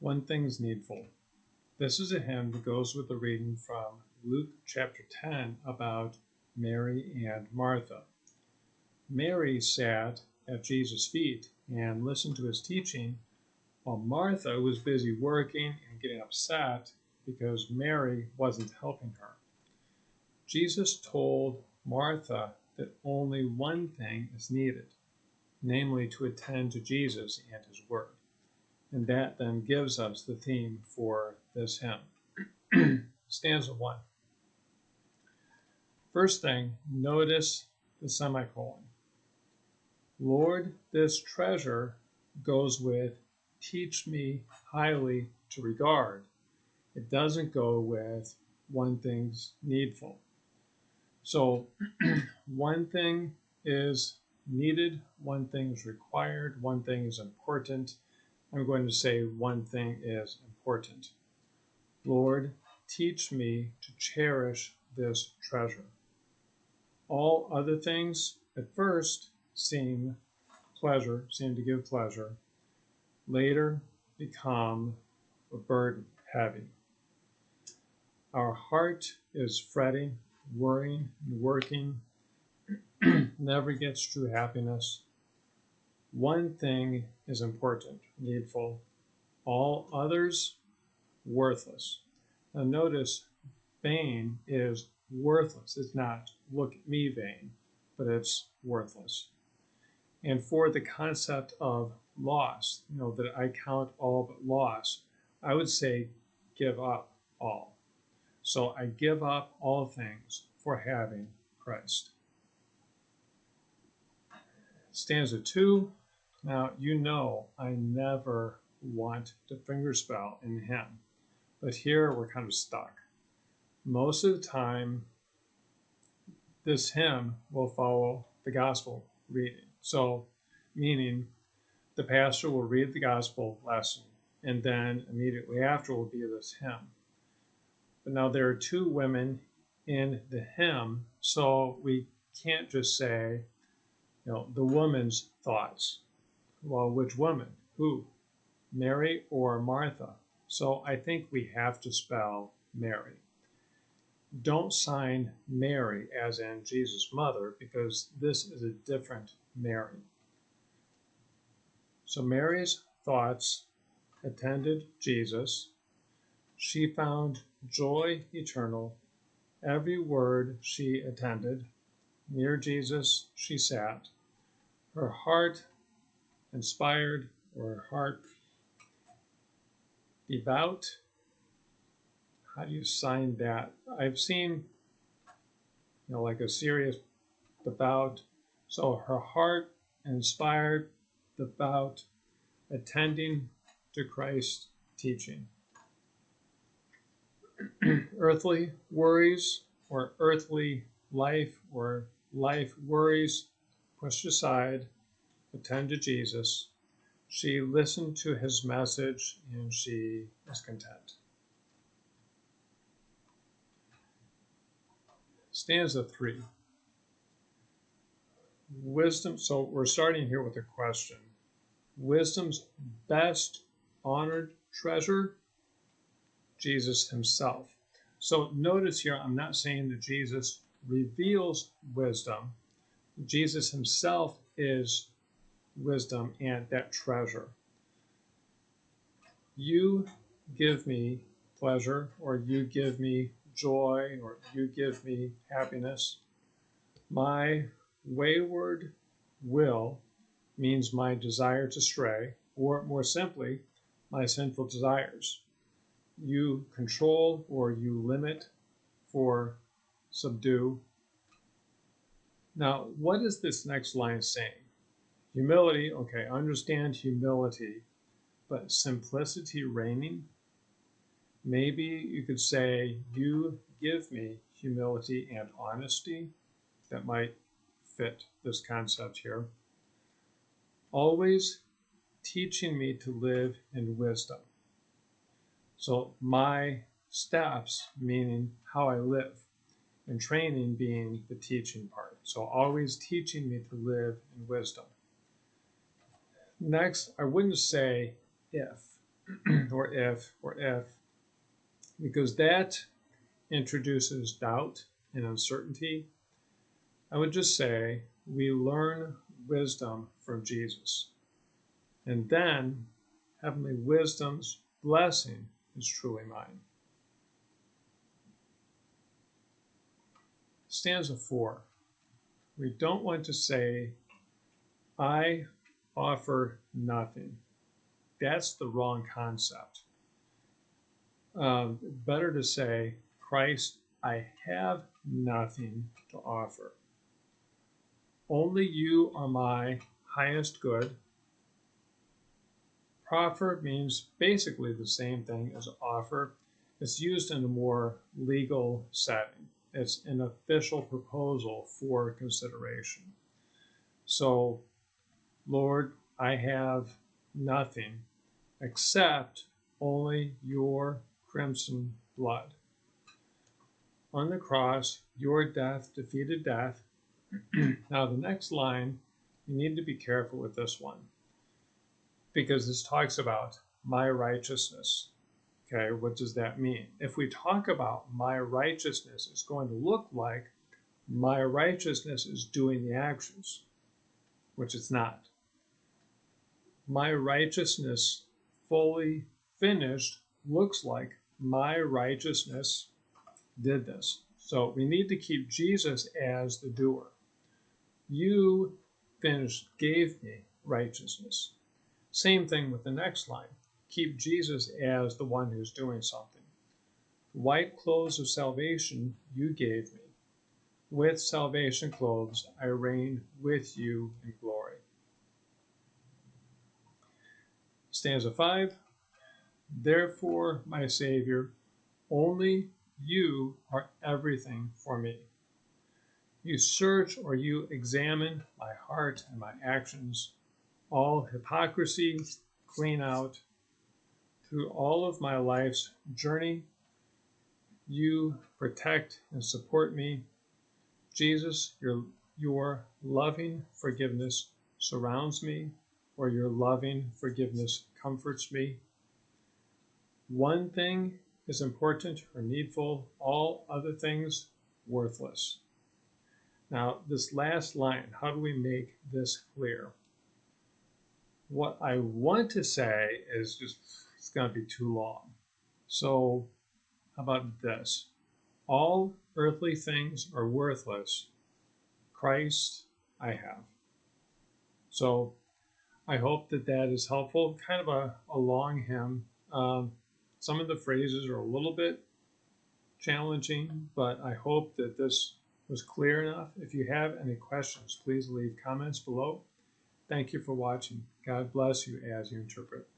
One thing's needful. This is a hymn that goes with the reading from Luke chapter 10 about Mary and Martha. Mary sat at Jesus' feet and listened to his teaching, while Martha was busy working and getting upset because Mary wasn't helping her. Jesus told Martha that only one thing is needed, namely to attend to Jesus and his word. And that then gives us the theme for this hymn. Stanza 1. First thing, notice the semicolon. Lord, this treasure goes with teach me highly to regard. It doesn't go with one thing's needful. So one thing is needed, one thing is required, one thing is important. I'm going to say one thing is important. Lord, teach me to cherish this treasure. All other things at first seem to give pleasure, later become a burden, heavy. Our heart is fretting, worrying, and working, never gets true happiness. One thing is important, needful. All others, worthless. Now notice, vain is worthless. It's not look at me vain, but it's worthless. And for the concept of loss, that I count all but loss, I would say give up all. So I give up all things for having Christ. Stanza 2. Now, I never want to fingerspell in the hymn, but here we're kind of stuck. Most of the time, this hymn will follow the gospel reading. So, meaning the pastor will read the gospel lesson, and then immediately after will be this hymn. But now there are two women in the hymn, so we can't just say, the woman's thoughts. Well, which woman? Who? Mary or Martha? So I think we have to spell Mary. Don't sign Mary as in Jesus' mother, because this is a different Mary. So Mary's thoughts attended Jesus. She found joy eternal. Every word she attended. Near Jesus she sat. Her heart inspired, or her heart devout. How do you sign that? I've seen, like a serious devout. So her heart inspired, devout, attending to Christ's teaching. Earthly worries, or earthly life, or life worries pushed aside, attend to Jesus. She listened to his message and she is content. Stanza 3. Wisdom, so we're starting here with a question. Wisdom's best honored treasure, Jesus himself. So notice here, I'm not saying that Jesus reveals wisdom. Jesus himself is wisdom and that treasure. You give me pleasure, or you give me joy, or you give me happiness. My wayward will means my desire to stray, or more simply, my sinful desires. You control, or you limit, for subdue. Now, what is this next line saying? Humility, okay, understand humility, but simplicity reigning? Maybe you could say, you give me humility and honesty. That might fit this concept here. Always teaching me to live in wisdom. So my steps, meaning how I live, and training being the teaching part. So always teaching me to live in wisdom. Next, I wouldn't say if. or if, because that introduces doubt and uncertainty. I would just say we learn wisdom from Jesus. And then heavenly wisdom's blessing is truly mine. Stanza 4. We don't want to say, I offer nothing. That's the wrong concept. Better to say, Christ, I have nothing to offer. Only you are my highest good. Proffer means basically the same thing as offer. It's used in a more legal setting. It's an official proposal for consideration. So, Lord, I have nothing except only your crimson blood. On the cross, your death defeated death. Now, the next line, you need to be careful with this one, because this talks about my righteousness. Okay, what does that mean? If we talk about my righteousness, it's going to look like my righteousness is doing the actions, which it's not. My righteousness fully finished looks like my righteousness did this. So we need to keep Jesus as the doer. You finished, gave me righteousness. Same thing with the next line. Keep Jesus as the one who's doing something. White clothes of salvation you gave me. With salvation clothes I reign with you in glory. Stanza 5. Therefore, my Savior, only you are everything for me. You search or you examine my heart and my actions. All hypocrisy clean out. Through all of my life's journey, you protect and support me. Jesus, your loving forgiveness surrounds me, or your loving forgiveness comforts me. One thing is important or needful, all other things worthless. Now, this last line, how do we make this clear? What I want to say is just, it's going to be too long. So, how about this? All earthly things are worthless. Christ I have. So, I hope that that is helpful. Kind of a long hymn. Some of the phrases are a little bit challenging, but I hope that this was clear enough. If you have any questions, please leave comments below. Thank you for watching. God bless you as you interpret.